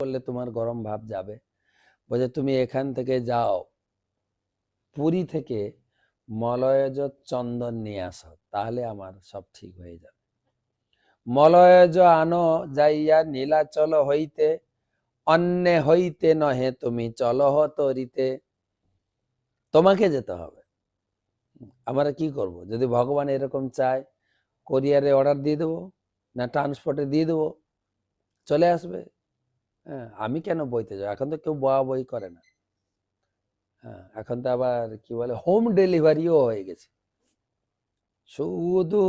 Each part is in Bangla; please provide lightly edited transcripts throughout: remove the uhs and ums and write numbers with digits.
করলে তোমার গরম ভাব যাবে। বলছে তুমি এখান থেকে যাও, পুরী থেকে মলয়জ চন্দন নিয়ে আসো, তাহলে আমার সব ঠিক হয়ে যাবে। মলয়জ আনো যাইয়া নীলাচল হইতে, অন্যে হইতে নহে তুমি চলহ তরিতে। তোমাকে যেতে হবে। আমরা কি করব? যদি ভগবান এরকম চায়, কোরিয়ারে অর্ডার দিয়ে দেবো, না ট্রান্সপোর্টে দিয়ে দেবো, চলে আসবে। হ্যাঁ, আমি কেন বইতে যাবো? এখন তো কেউ বয়া বই করে না। হ্যাঁ, এখন তো আবার কি বলে, হোম ডেলিভারিও হয়ে গেছে। শুধু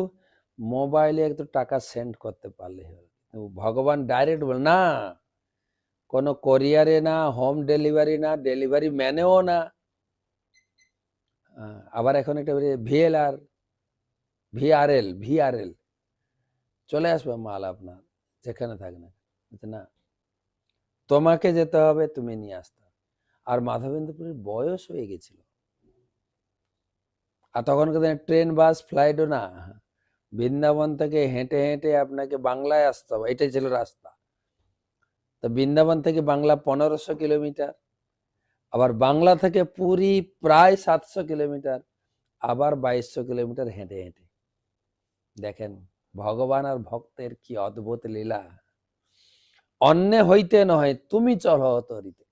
মোবাইলে একটু টাকা সেন্ড করতে পারলে হবে। ভগবান ডাইরেক্ট বলে না, কোনো কোরিয়ারে না, হোম ডেলিভারি না, ডেলিভারি ম্যানেও না। আবার এখন একটা ভিএলআর, ভিআরএল চলে আসবে মাল আপনার যেখানে থাকে না। না, তোমাকে যেতে হবে, তুমি নিয়ে আসতে হবে। আর মাধবেন্দ্রপুরের বয়স হয়ে গেছিল, আর তখনকার দিনে ট্রেন বাস ফ্লাইটও না, বৃন্দাবন থেকে হেঁটে হেঁটে আপনাকে বাংলায় আসতে হবে, এটাই ছিল রাস্তা। তো বৃন্দাবন থেকে বাংলা 1500 কিলোমিটার, আবার বাংলা থেকে পুরী প্রায় 700 কিলোমিটার, আবার 2200 কিলোমিটার হেঁটে হেঁটে। দেখেন ভগবান আর ভক্তের কি অদ্ভুত লীলা। অন্য হইতে নয় তুমি চল তরিতে।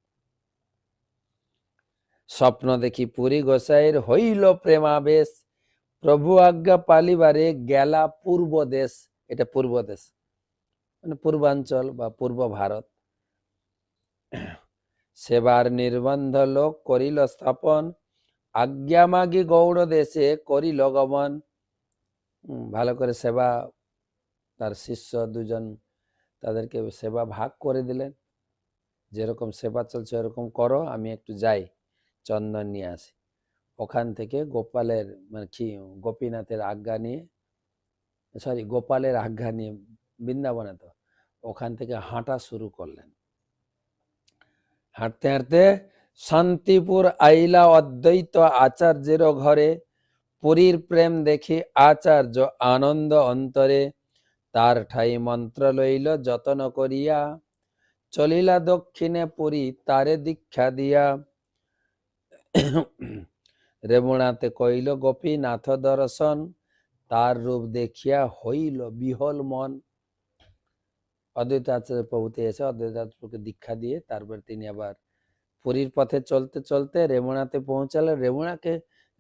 স্বপ্ন দেখি পুরী গোসাইয়ের হইল প্রেমাবেশ, প্রভু আজ্ঞা পালিবারে গেলা পূর্ব দেশ। এটা পূর্ব দেশ মানে পূর্বাঞ্চল বা পূর্ব ভারত। সেবার নির্বন্ধ লোক করিল স্থাপন, আজ্ঞা মাগি গৌড় দেশে করিল গমন। ভালো করে সেবা, তার শিষ্য দুজন তাদেরকে সেবা ভাগ করে দিলেন, যেরকম সেবা চলছে এরকম করো, আমি একটু যাই চন্দন নিয়ে আসি। ওখান থেকে গোপালের মানে কি গোপীনাথের আজ্ঞা নিয়ে, গোপালের আজ্ঞা নিয়ে বৃন্দাবনে, তো ওখান থেকে হাঁটা শুরু করলেন। হাঁটতে হাঁটতে শান্তিপুর আইলা অদ্বৈত আচার্যের ঘরে, পুরীর প্রেম দেখি আচার্য আনন্দ অন্তরে, তার ঠাই মন্ত্র লইল যতন করিয়া, চলিলা দক্ষিণে পুরী তারে দীক্ষা দিয়া। রেমুনাতে কইল গোপীনাথ দর্শন, তার রূপ দেখিয়া হইল বিহল মন। অদ্বৈত আচার্য প্রভুতে এসে অদ্বৈত আচার্যকে দীক্ষা দিয়ে তারপর তিনি আবার পুরীর পথে চলতে চলতে রেমুনাতে পৌঁছালেন।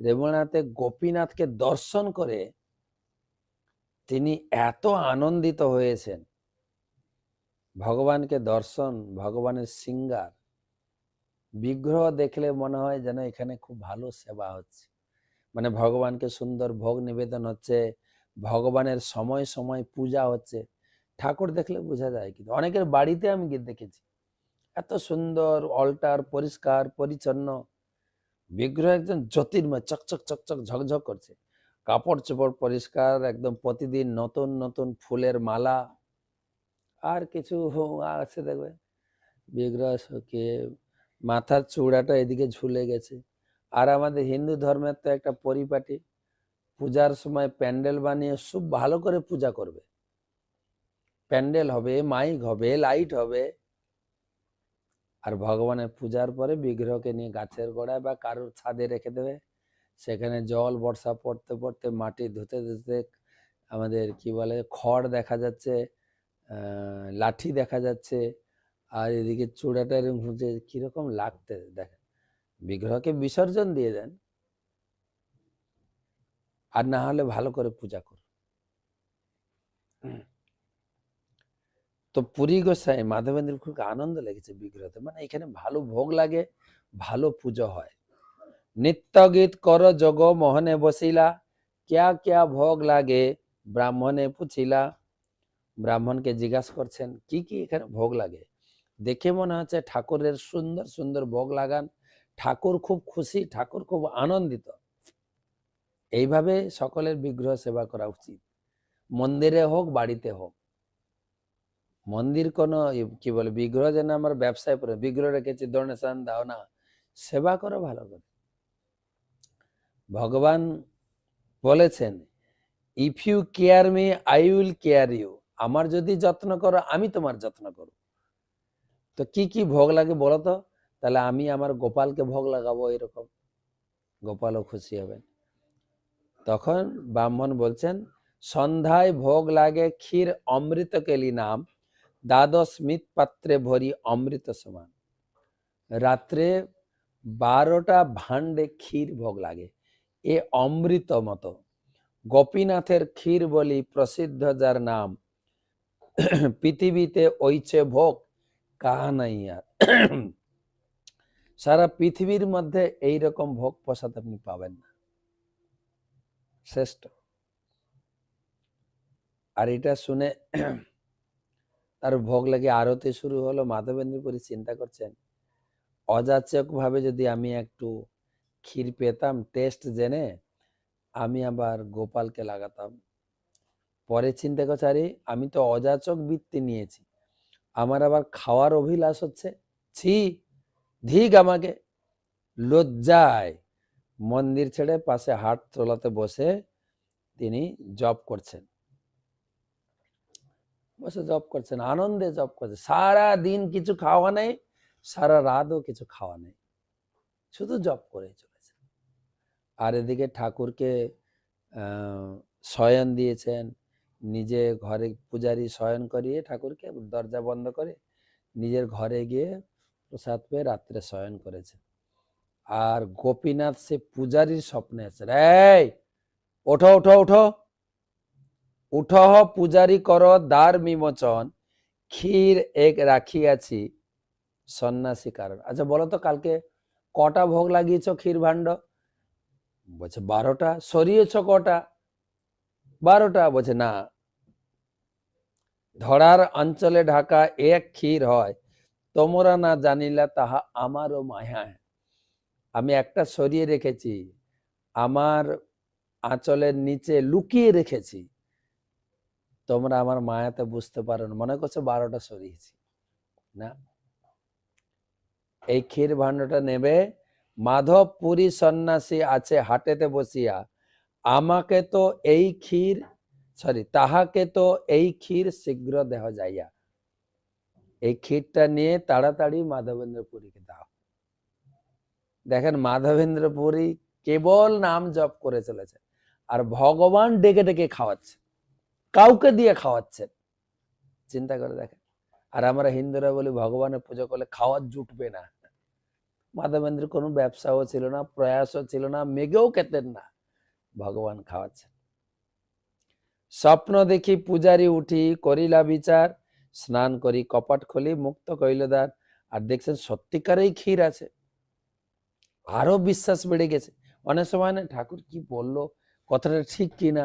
রেমুনাতে গোপীনাথকে দর্শন করে তিনি এত আনন্দিত হয়েছেন। ভগবানকে দর্শন, ভগবানের সিঙ্গার বিগ্রহ দেখলে মনে হয় যেন এখানে খুব ভালো সেবা হচ্ছে, মানে ভগবানকে সুন্দর ভোগ নিবেদন হচ্ছে, ভগবানের সময় সময় পূজা হচ্ছে। ঠাকুর দেখলে বোঝা যায়, কিন্তু অনেকের বাড়িতে আমি গিয়ে দেখেছি এত সুন্দর অল্টার, পরিষ্কার পরিচ্ছন্ন, বিগ্রহ একদম জ্যোতির্ময়, চকচক চকচক ঝকঝক করছে, কাপড় চোপড় পরিষ্কার একদম, প্রতিদিন নতুন নতুন ফুলের মালা। আর কিছু আছে দেখবে বিগ্রহকে মাথার চূড়াটা এদিকে ঝুলে গেছে। আর আমাদের হিন্দু ধর্মের তো একটা পরিপাটি, পূজার সময় প্যান্ডেল বানিয়ে খুব ভালো করে পূজা করবে, প্যান্ডেল হবে, মাইক হবে, লাইট হবে। আর ভগবানের পূজার পরে বিগ্রহকে নিয়ে গাছের গোড়ায় বা কারোর ছাদে রেখে দেবে, সেখানে জল বর্ষা পড়তে পড়তে, মাটি ধুতে ধুতে আমাদের কি বলে খড় দেখা যাচ্ছে, লাঠি দেখা যাচ্ছে, আর এদিকে চূড়াটা এরকম হচ্ছে, কিরকম লাগতে দেখেন। বিগ্রহকে বিসর্জন দিয়ে দেন, আর না হলে ভালো করে পূজা করুন। তো পুরী গোসাই মাধবেন্দ্র খুব আনন্দ লেগেছে বিগ্রহতে, মানে এখানে ভালো ভোগ লাগে, ভালো পুজো হয়। নিত্য গীত কর যোগ মোহনে বসিলা, ক্যা ক্যা ভোগ লাগে ব্রাহ্মণে পুছিলা। ব্রাহ্মণকে জিজ্ঞাসা করছেন কি কি এখানে ভোগ লাগে। দেখে মনে হচ্ছে ঠাকুরের সুন্দর সুন্দর ভোগ লাগান, ঠাকুর খুব খুশি, ঠাকুর খুব আনন্দিত। এইভাবে সকলের বিগ্রহ সেবা করা উচিত, মন্দিরে হোক বাড়িতে হোক। মন্দির কোনো কি বলে বিগ্রহ যেন আমার ব্যবসায় পড়ে, বিগ্রহ রেখেছি ডোনেশন দাও না, সেবা করো ভালো করে। ভগবান বলেছেন if you care me I will care you, আমার যদি যত্ন করো আমি তোমার যত্ন করো। তো কি কি ভোগ লাগে বলো তো, তাহলে আমি আমার গোপালকে ভোগ লাগাবো, এরকম গোপালও খুশি হবেন। তখন ব্রাহ্মণ বলছেন, সন্ধ্যায় ভোগ লাগে ক্ষীর অমৃত কেলি নাম, দ্বাদশ মৃত পাত্রে ভরি অমৃত সমান। রাত্রে 12টা ভাণ্ডে ক্ষীর ভোগ লাগে, এ অমৃত মতো। গোপীনাথের ক্ষীর বলি প্রসিদ্ধ যার নাম, পৃথিবীতে ওইছে ভোগ কাহা নাই আর। সারা পৃথিবীর মধ্যে এইরকম ভোগ প্রসাদ আপনি পাবেন না, শ্রেষ্ঠ। আর এটা শুনে তার ভোগ লাগে আরতি শুরু হলো। মাধবেন্দ্রপুরী চিন্তা করছেন, অযাচক ভাবে যদি আমি একটু ক্ষীর পেতাম, টেস্ট জেনে আমি আবার গোপালকে লাগাতাম। পরে চিন্তা করছে, আরে আমি তো অযাচক বৃত্তি নিয়েছি, আমার আবার খাওয়ার অভিলাষ হচ্ছে, ছি, ধিক আমাকে। লজ্জায় মন্দির ছেড়ে পাশে হাট তোলাতে বসে তিনি জপ করছেন, আনন্দে জপ করছেন। সারা দিন কিছু খাওয়া নেই, সারা রাতও কিছু খাওয়া নেই, শুধু জপ করে চলেছে। আর এদিকে ঠাকুরকে শয়ন দিয়েছেন, নিজে ঘরে পূজারি শয়ন করিয়ে ঠাকুরকে দরজা বন্ধ করে নিজের ঘরে গিয়ে প্রসাদ পেয়ে রাত্রে শয়ন করেছে। আর গোপীনাথ সে পূজারীর স্বপ্নে আছে, এই ওঠো ওঠো ওঠো, উঠহ পূজারি কর দ্বার বিমোচন, ক্ষীর এক রাখিয়াছি সন্ন্যাসী কারণ। আচ্ছা বলো তো, কালকে কটা ভোগ লাগিয়েছ ক্ষীর ভাণ্ড? বলছে 12টা। সরিয়েছ কটা? 12টা। বলছে না, ধরার অঞ্চলে ঢাকা এক ক্ষীর হয়, তোমরা না জানিলা তাহা আমারও মায়া। আমি একটা সরিয়ে রেখেছি, আমার আঁচলের নিচে লুকিয়ে রেখেছি, তোমরা আমার মায়াতে বুঝতে পারো না, মনে করছো 12টা সরিয়েছি। না, এই ক্ষীর ভাণ্ডটা নেবে। মাধবপুরী সন্ন্যাসী আছে হাটেতে বসিয়া, আমাকে তো এই ক্ষীর তাহাকে তো এই ক্ষীর শীঘ্র দেহ যাইয়া। এই ক্ষীরটা নিয়ে তাড়াতাড়ি মাধবেন্দ্রপুরীকে দাও। দেখেন, মাধবেন্দ্রপুরী কেবল নাম জপ করে চলেছে, আর ভগবান ডেকে ডেকে খাওয়াচ্ছে, কাউকে দিয়ে খাওয়াচ্ছেন। চিন্তা করে দেখেন। আর আমরা হিন্দুরা বলি ভগবানের পুজো করলে খাওয়ার জুটবে না। মাধবেন্দ্র কোনো ব্যবসাও ছিল না, প্রয়াসও ছিল না, মেঘেও খেতেন না, ভগবান খাওয়াচ্ছেন। স্বপ্ন দেখি পূজারি উঠি করিলা বিচার, স্নান করি কপাট খুলি মুক্ত কইল দ্বার। আর দেখছেন সত্যিকারেই ক্ষীর আছে, আরো বিশ্বাস বেড়ে গেছে। অনেক সময় না ঠাকুর কি বললো কথাটা ঠিক কিনা,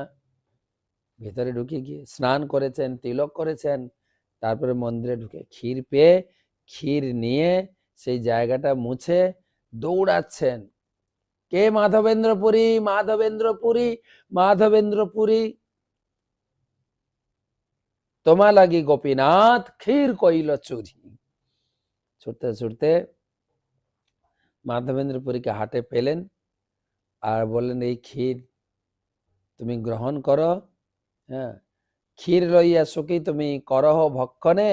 ভেতরে ঢুকে গিয়ে স্নান করেছেন, তিলক করেছেন, তারপরে মন্দিরে ঢুকে ক্ষীর পেয়ে ক্ষীর নিয়ে সেই জায়গাটা মুছে দৌড়াচ্ছেন। কে? মাধবেন্দ্রপুরী, মাধবেন্দ্রপুরী, মাধবেন্দ্রপুরী, তোমা লাগি গোপীনাথ ক্ষীর কইল চুরি। ছুটতে ছুটতে মাধবেন্দ্রপুরীকে হাটে পেলেন আর বললেন, এই ক্ষীর তুমি গ্রহণ করো। হ্যাঁ, ক্ষীর লইয়া সুখী তুমি করহ ভক্ষণে,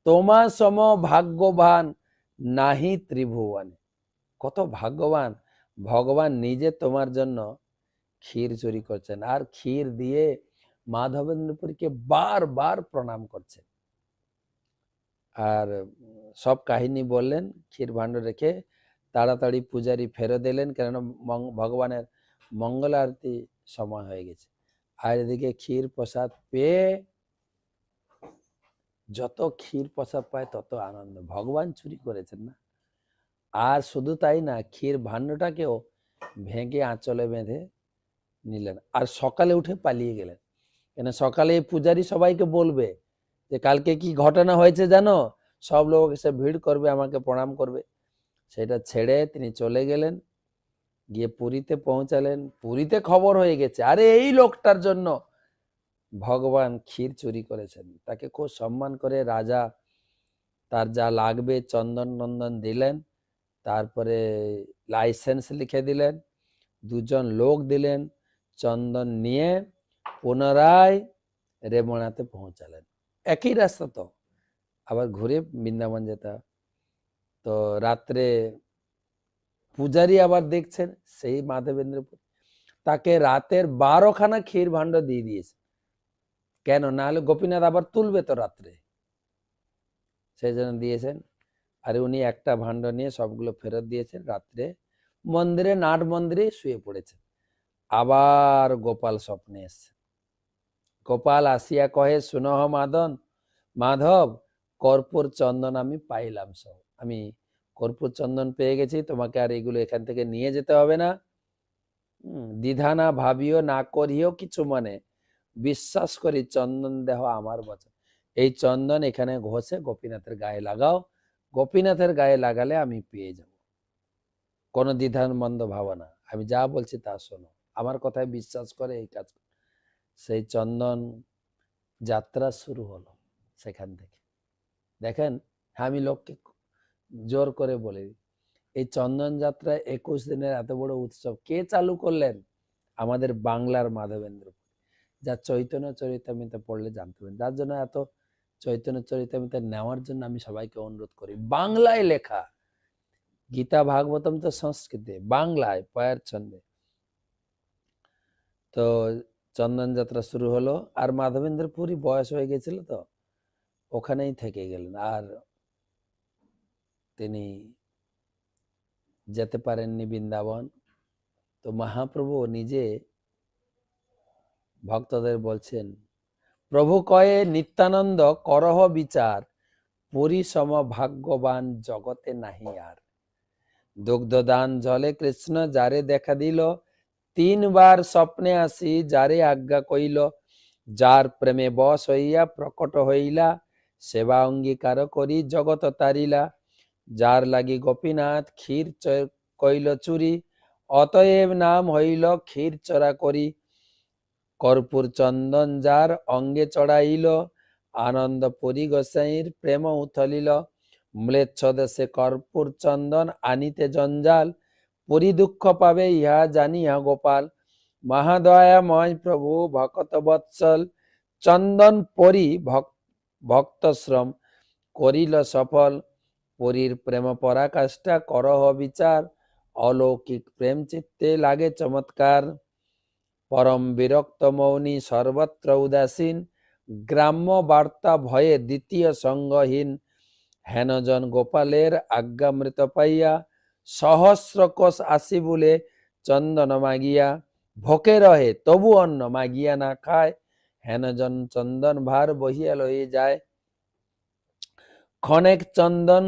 তোমা সম ভাগ্যবান নাহি ত্রিভুবনে। কত ভাগ্যবান, ভগবান নিজে তোমার জন্য ক্ষীর চুরি করছেন। আর ক্ষীর দিয়ে মাধবেন্দ্রপুরীকে বারবার প্রণাম করছেন। আর সব কাহিনী বললেন, ক্ষীর ভাণ্ড রেখে তাড়াতাড়ি পূজারি ফেরত এলেন, কেননা ভগবানের মঙ্গল আরতি সময় হয়ে গেছে। আর এদিকে ক্ষীর প্রসাদ পেয়ে, যত ক্ষীর প্রসাদ পায় তত আনন্দ, ভগবান চুরি করেছেন না। আর শুধু তাই না, ক্ষীর ভাণ্ডটাকেও ভেঙে আঁচলে বেঁধে নিলেন আর সকালে উঠে পালিয়ে গেলেন। কেন সকালে পূজারি সবাইকে বলবে যে কালকে কি ঘটনা হয়েছে জানো, সব লোক এসে ভিড় করবে, আমাকে প্রণাম করবে। সেটা ছেড়ে তিনি চলে গেলেন, গিয়ে পুরীতে পৌঁছালেন। পুরীতে খবর হয়ে গেছে, আরে এই লোকটার জন্য ভগবান ক্ষীর চুরি করেছেন। তাকে খুব সম্মান করে রাজা তার যা লাগবে চন্দন নন্দন দিলেন, তারপরে লাইসেন্স লিখে দিলেন, 2জন লোক দিলেন, চন্দন নিয়ে পুনরায় রেমুনাতে পৌঁছালেন। একই রাস্তা তো, আবার ঘুরে বৃন্দাবন যেতে। তো রাত্রে পূজারী আবার দেখছেন সেই মাধবেন্দ্রপুর, তাকে রাতের 12খানা ক্ষীর ভাণ্ড দিয়ে দিয়েছে। কেন? না হলে গোপীনাথ আবার তুলবে তো রাত্রে, সেই জন্য দিয়েছেন। আর উনি একটা ভাণ্ড নিয়ে সবগুলো ফেরত দিয়েছেন। রাত্রে মন্দিরে, নাট মন্দিরে শুয়ে পড়েছেন। আবার গোপাল স্বপ্নে এসছে। গোপাল আসিয়া কহে, শুনহ মাধব, কর্পূর চন্দন আমি পাইলাম সব। আমি কর্পূর চন্দন পেয়ে গেছি, তোমাকে আর এগুলো এখান থেকে নিয়ে যেতে হবে না। দ্বিধা না ভাবিও, না করিও কিছু মনে, বিশ্বাস করি চন্দন দেহ আমার বচন। এই চন্দন এখানে ঘষে গোপীনাথের গায়ে লাগাও, গোপীনাথের গায়ে লাগালে আমি পেয়ে যাব। কোনো দ্বিধান মন্দ ভাবনা, আমি যা বলছি তা শোনো, আমার কথায় বিশ্বাস করে এই কাজ। সেই চন্দন যাত্রা শুরু হলো সেখান থেকে। দেখেন, আমি লোককে জোর করে বলে দিই, এই চন্দন যাত্রা 21 দিনের এত বড় উৎসব কে চালু করলেন? আমাদের বাংলার মাধবেন্দ্র, যা চৈতন্য চরিতামৃত পড়লে জানতে পারেন। যার জন্য এত চৈতন্য চরিতামৃত নেওয়ার জন্য আমি সবাইকে অনুরোধ করি। বাংলায় লেখা, গীতা ভাগবতম তো সংস্কৃতে, বাংলায় পয়ার ছন্দে। তো চন্দন যাত্রা শুরু হলো। আর মাধবেন্দ্রপুরী বয়স হয়ে গেছিল, তো ওখানেই থেকে গেলেন, আর তিনি যেতে পারেননি বৃন্দাবন। তো মহাপ্রভু নিজে ভক্তদের বলছেন, প্রভু কয়ে নিত্যানন্দ করহ বিচার, পরিসম ভাগ্যবান জগতে নাহি আর। দুগ্ধদান জলে কৃষ্ণ যারে দেখা দিল, 3বার স্বপ্নে আসি যারে আজ্ঞা কইল। যার প্রেমে বশ হইয়া প্রকট হইলা, সেবা অঙ্গীকার করি জগত তারিলা। যার লাগি গোপীনাথ ক্ষীর কইল চুরি, অতএব নাম হইল ক্ষীর চোরা করি। কর্পূর চন্দন যার অঙ্গে চড়াইল, আনন্দ পুরী গোসাইর প্রেম উথলিল। ম্লেচ্ছ দেশে কর্পূর চন্দন আনিতে জঞ্জাল, পুরী দুঃখ পাবে ইহা জানিয়া গোপাল। মহাদয়াময় প্রভু ভকত বৎসল, চন্দন পরি ভক্তশ্রম করিল সফল। পুরীর প্রেম পরাকাষ্ঠা করহ বিচার, অলৌকিক প্রেম চিত্তে লাগে চমৎকার। পরম বিরক্ত মৌনী সর্বত্র উদাসীন, গ্রাম্য বার্তা ভয়ে দ্বিতীয় সঙ্গহীন। হেনজন গোপালের আজ্ঞামৃত পাইয়া, সহস্র কোষ আসি বলে চন্দন মাগিয়া। ভোকে রহে তবু অন্ন মাগিয়া না খায়, হেনজন চন্দন ভার বহিয়া লয়ে যায়। ক্ষণেক চন্দন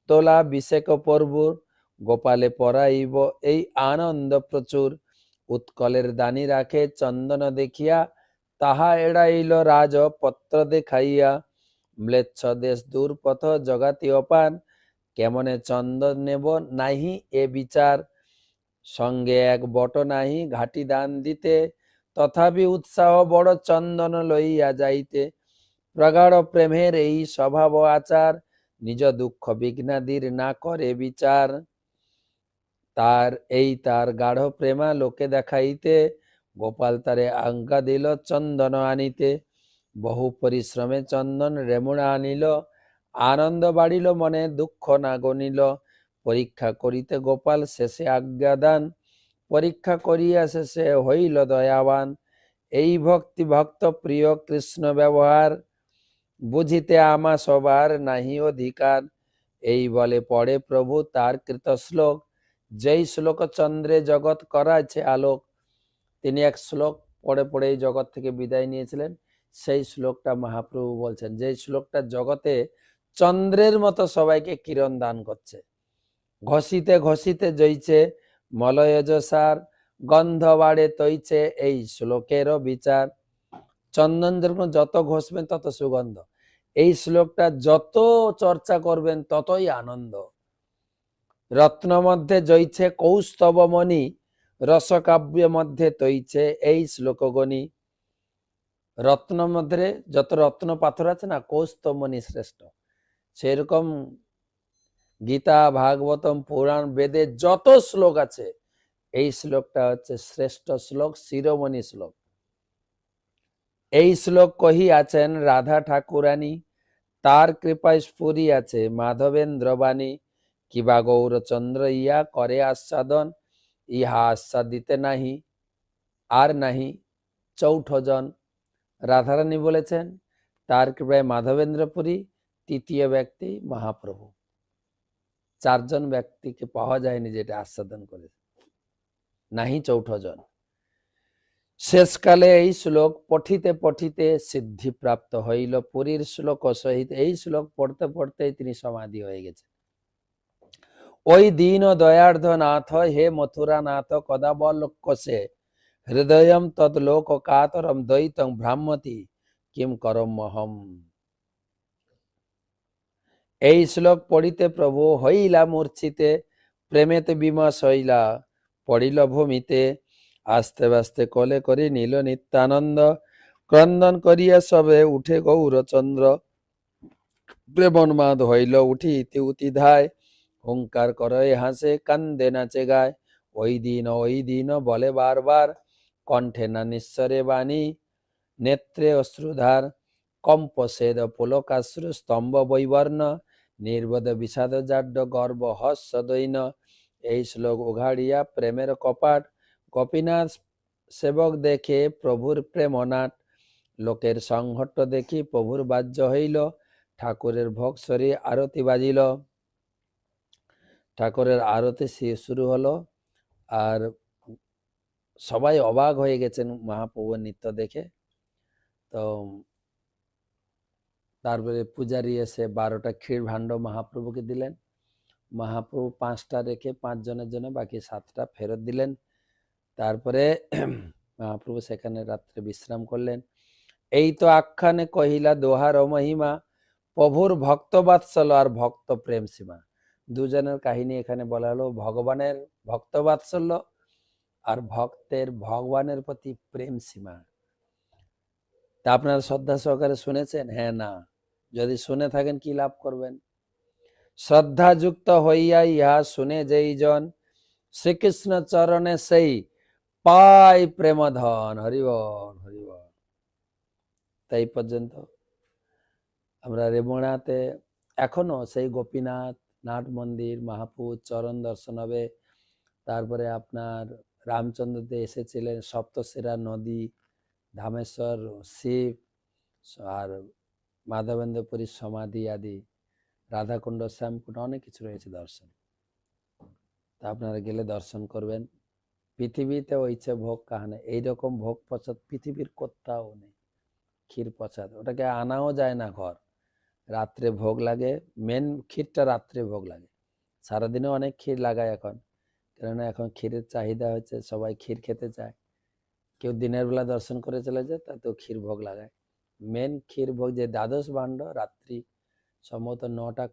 তোলা বিশেক পর্বুর, গোপালে পরাইব এই আনন্দ প্রচুর। উৎকলের দানি রাখে চন্দন দেখিয়া, তাহা এড়াইল রাজ পত্র দেখাইয়া। ম্লেচ্ছ দেশ দূর পথ জগাতি অপার, কেমনে চন্দন নেব নাহি এ বিচার। সঙ্গে এক বট নাহি ঘাটি দান দিতে, তথাপি উৎসাহ বড় চন্দন লইয়া যাইতে। প্রগাঢ় প্রেমের এই স্বভাব আচার, নিজ দুঃখ বিঘ্নাদির না করে বিচার। তার গাঢ় প্রেমা লোকে দেখাইতে, গোপাল তারে আজ্ঞা দিল চন্দন আনিতে। বহু পরিশ্রমে চন্দন রেমুড়া আনিল, আনন্দ বাড়িল মনে দুঃখ না গনিল। পরীক্ষা করিতে গোপাল শেষে আজ্ঞা দান, পরীক্ষা করিয়া শেষে হইল দয়াবান। এই ভক্তি ভক্ত প্রিয় কৃষ্ণ ব্যবহার, বুঝিতে আমা সবার নাহি অধিকার। এই বলে পড়ে প্রভু তার কৃত শ্লোক, যেই শ্লোক চন্দ্রে জগৎ করাছে আলোক। তিনি এক শ্লোক পড়ে পড়ে এই জগৎ থেকে বিদায় নিয়েছিলেন। সেই শ্লোকটা মহাপ্রভু বলছেন, যেই শ্লোকটা জগতে চন্দ্রের মতো সবাইকে কিরণ দান করছে। ঘষিতে ঘষিতে জইছে মলয়জ সার, গন্ধ বাড়ে তৈছে এই শ্লোকেরও বিচার। চন্দন যখন যত ঘষবেন তত সুগন্ধ, এই শ্লোকটা যত চর্চা করবেন ততই আনন্দ। রত্ন মধ্যে জইছে কৌস্তব মণি, রসকাব্য মধ্যে তৈছে এই শ্লোকগণি। রত্ন মধ্যে যত রত্ন পাথর আছে না, কৌস্তব মণি শ্রেষ্ঠ। সেরকম গীতা ভাগবতম পুরাণ বেদে যত শ্লোক আছে, এই শ্লোকটা হচ্ছে শ্রেষ্ঠ শ্লোক, শিরোমণি শ্লোক। এই শ্লোক কহিয়াছেন রাধা ঠাকুরানী, তার কৃপায় স্ফুরিয়াছে মাধবেন্দ্র বাণী। কিবা গৌরচন্দ্র ইয়া করে আস্বাদন, ইহা আস্বাদিতে নাহি আর নাহি চৌঠজন। রাধারানী বলেছেন তার কৃপায় মাধবেন্দ্রপুরী, তৃতীয় ব্যক্তি মহাপ্রভু। চারজন ব্যক্তিকে পাওয়া যায়নি যেটা আস্বাদন করে, নাহি চৌঠজন। শেষকালে এই শ্লোক পঠিতে পঠিতে সিদ্ধিপ্রাপ্ত হইল পুরীর শ্লোক সহিত। এই শ্লোক পড়তে পড়তেই তিনি সমাধি হয়ে গেছেন। ওই দীন দয়ার্ধ নাথ হে মথুরা নাথ কদাবলোক্যসে হৃদয়ম তৎলোক কাতরম দ্বৈতং ভ্রাম্যতি কিম করম মহম। এই শ্লোক পড়িতে প্রভু হইলা মূর্ছিতে, প্রেমেতে বিমস হইলা পড়িল ভূমিতে। আস্তে আস্তে কোলে করি নীল নিত্যানন্দ, ক্রন্দন করিয়া সবে উঠে গৌরচন্দ্র। প্রেমন্মাদ হইল উঠি ইতি উতি ধায়, হুঙ্কার করে হাসে কান্দে নাচে গায়। ওই দিন বলে বারবার, কণ্ঠে না নিঃস্বরে বাণী, নেত্রে অশ্রুধার। কম্পসেদ পুলকাশ্রু স্তম্ভ বৈবর্ণ, নির্বোধ বিষাদ জাড্য গর্ব হস্য দৈন। এই শ্লোক উঘাড়িয়া প্রেমের কপাট, গোপীনাথ সেবক দেখে প্রভুর প্রেমনাট। লোকের সংহট্ট দেখি প্রভুর বাহ্য হইল, ঠাকুরের ভোগসরি আরতি বাজিল। ঠাকুরের আরতি শুরু হলো, আর সবাই অবাক হয়ে গেছেন মহাপ্রভুর নৃত্য দেখে। তো তারপরে পূজারি এসে 12টা ক্ষীর ভাণ্ড মহাপ্রভুকে দিলেন। মহাপ্রভু 5টা রেখে 5 জনের জন্য বাকি 7টা ফেরত দিলেন। তারপরে মহাপ্রভু সেখানে রাত্রে বিশ্রাম করলেন। এই তো আখ্যানে কহিলা দোহার মহিমা, প্রভুর ভক্ত বাৎসল্য আর ভক্ত প্রেম সীমা। দুজনের কাহিনী এখানে বলা হলো, ভগবানের ভক্ত বাৎসল্য আর ভক্তের ভগবানের প্রতি প্রেম সীমা। তা আপনারা শ্রদ্ধা সহকারে শুনেছেন? হ্যাঁ না? যদি শুনে থাকেন কি লাভ করবেন? শ্রদ্ধাযুক্ত হইয়া ইহা শুনে যেই জন, শ্রীকৃষ্ণ চরণে সেই পাই প্রেমধন। হরিবল হরিবল। তাই পর্যন্ত আমরা রেমুনাতে এখনো সেই গোপীনাথ নাট মন্দির, মহাপ্রভুর চরণ দর্শন হবে। তারপরে আপনার রামচন্দ্রতে এসেছিলেন, সপ্তশিরা নদী, ধামেশ্বর শিব, আর মাধবেন্দ্রপুরীর সমাধি আদি, রাধাকুণ্ড, শ্যামকুণ্ড, অনেক কিছু রয়েছে দর্শন। তা আপনারা গেলে দর্শন করবেন। পৃথিবীতে ওইছে ভোগ কাহানে, এইরকম ভোগ প্রসাদ পৃথিবীর কোথাও নেই। ক্ষীর প্রসাদ ওটাকে আনাও যায় না ঘর, রাত্রে ভোগ লাগে। মেন ক্ষীরটা রাত্রে ভোগ লাগে। সারাদিনে অনেক ক্ষীর লাগায় এখন, কেননা এখন ক্ষীরের চাহিদা হচ্ছে, সবাই ক্ষীর খেতে চায়। কেউ দিনের বেলা দর্শন করে চলে যায়, তাতেও ক্ষীর ভোগ লাগায়। মেন ক্ষীর ভোগ যে দ্বাদশ ভাণ্ড রাত্রি সম্ভবত 9টা